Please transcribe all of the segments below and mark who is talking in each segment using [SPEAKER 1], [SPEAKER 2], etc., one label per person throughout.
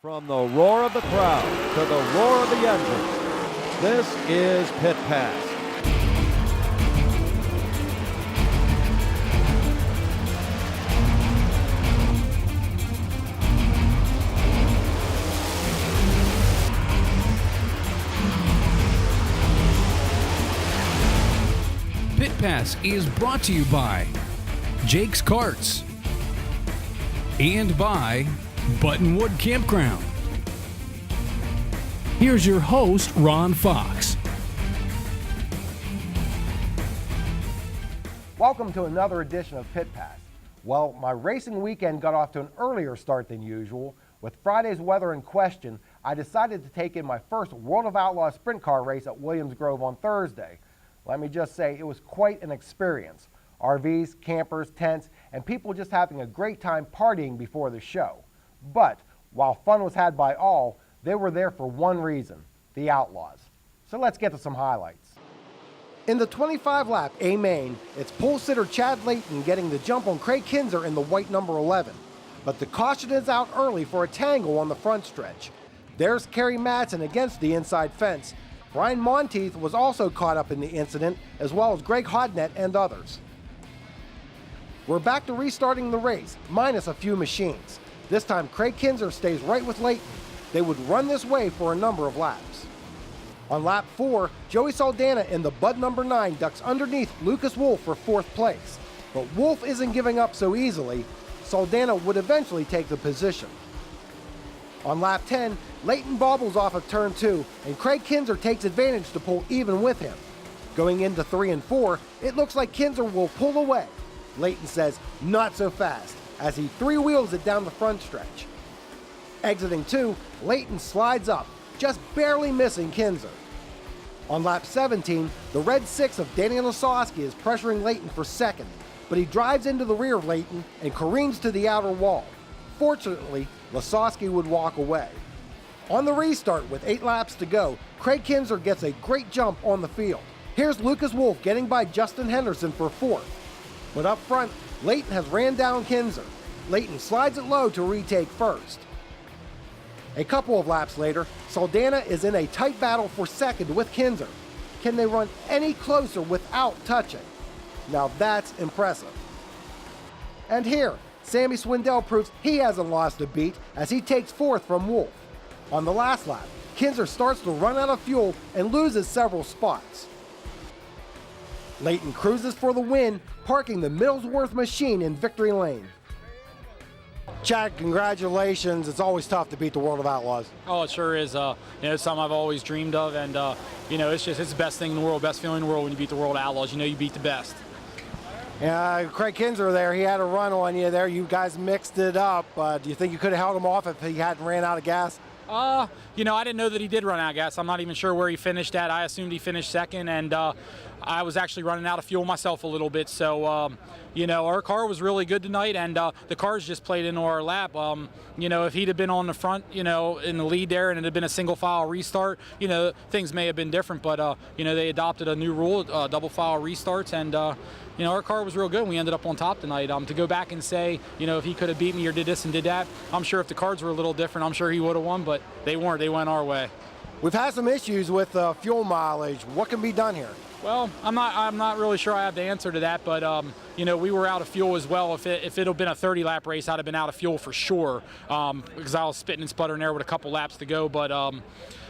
[SPEAKER 1] From the roar of the crowd to the roar of the engine, this is Pit Pass.
[SPEAKER 2] Pit Pass is brought to you by Jake's Karts and by Buttonwood Campground. Here's your host, Ron Fox.
[SPEAKER 3] Welcome to another edition of Pit Pass. Well, my racing weekend got off to an earlier start than usual. With Friday's weather in question, I decided to take in my first World of Outlaws sprint car race at Williams Grove on Thursday. Let me just say, it was quite an experience. RVs, campers, tents, and people just having a great time partying before the show. But while fun was had by all, they were there for one reason: the Outlaws. So let's get to some highlights. In the 25-lap A main, it's pole sitter Chad Layton getting the jump on Craig Kinzer in the white number 11. But the caution is out early for a tangle on the front stretch. There's Kerry Madsen against the inside fence. Brian Monteith was also caught up in the incident, as well as Greg Hodnett and others. We're back to restarting the race, minus a few machines. This time, Craig Kinzer stays right with Layton. They would run this way for a number of laps. On lap 4, Joey Saldana in the Bud number 9 ducks underneath Lucas Wolf for 4th place. But Wolf isn't giving up so easily. Saldana would eventually take the position. On lap 10, Layton bobbles off of turn 2, and Craig Kinzer takes advantage to pull even with him. Going into 3 and 4, it looks like Kinzer will pull away. Layton says, "Not so fast," as he three-wheels it down the front stretch. Exiting 2, Layton slides up, just barely missing Kinzer. On lap 17, the red 6 of Danny Lasowski is pressuring Layton for second, but he drives into the rear of Layton and careens to the outer wall. Fortunately, Lasowski would walk away. On the restart with 8 laps to go, Craig Kinzer gets a great jump on the field. Here's Lucas Wolf getting by Justin Henderson for 4th. But up front, Layton has ran down Kinzer. Layton slides it low to retake first. A couple of laps later, Saldana is in a tight battle for second with Kinzer. Can they run any closer without touching? Now that's impressive. And here, Sammy Swindell proves he hasn't lost a beat as he takes 4th from Wolf. On the last lap, Kinzer starts to run out of fuel and loses several spots. Layton cruises for the win, parking the Middlesworth machine in victory lane. Chad, congratulations. It's always tough to beat the World of Outlaws.
[SPEAKER 4] Oh, it sure is. It's something I've always dreamed of, and it's the best thing in the world, best feeling in the world when you beat the World of Outlaws. You know you beat the best.
[SPEAKER 3] Craig Kinzer there, he had a run on you there. You guys mixed it up. Do you think you could have held him off if he hadn't ran out of gas?
[SPEAKER 4] I didn't know that he did run out of gas. I'm not even sure where he finished at. I assumed he finished second, and I was actually running out of fuel myself a little bit. So, our car was really good tonight, and the cars just played into our lap. If he'd have been on the front, in the lead there, and it had been a single file restart, things may have been different. But, they adopted a new rule, double file restarts, and our car was real good, and we ended up on top tonight. To go back and say, if he could have beat me or did this and did that, I'm sure if the cards were a little different, I'm sure he would have won, but they weren't. They went our way.
[SPEAKER 3] We've had some issues with fuel mileage. What can be done here?
[SPEAKER 4] Well, I'm not really sure I have the answer to that, but we were out of fuel as well. If it had been a 30-lap race, I'd have been out of fuel for sure, because I was spitting and sputtering there with a couple laps to go. But I'm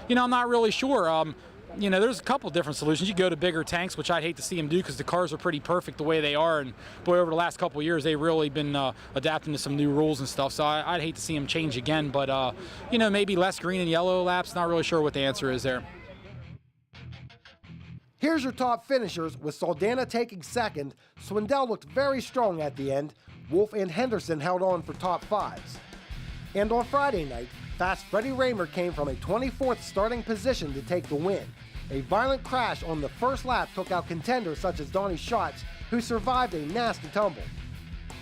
[SPEAKER 4] not really sure. There's a couple different solutions. You go to bigger tanks, which I'd hate to see them do because the cars are pretty perfect the way they are. And boy, over the last couple of years, they've really been adapting to some new rules and stuff. So I'd hate to see them change again. But, maybe less green and yellow laps. Not really sure what the answer is there.
[SPEAKER 3] Here's your top finishers, with Saldana taking second. Swindell looked very strong at the end. Wolf and Henderson held on for top 5s. And on Friday night, Fast Freddie Raymer came from a 24th starting position to take the win. A violent crash on the first lap took out contenders such as Donnie Schatz, who survived a nasty tumble.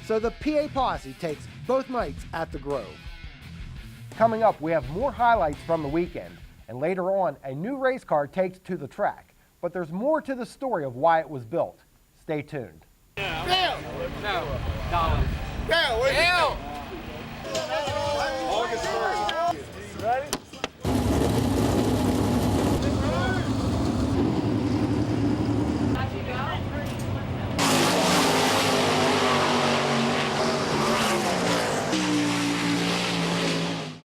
[SPEAKER 3] So the PA Posse takes both nights at the Grove. Coming up, we have more highlights from the weekend, and later on, a new race car takes to the track. But there's more to the story of why it was built. Stay tuned.
[SPEAKER 5] Bill! No. Bill!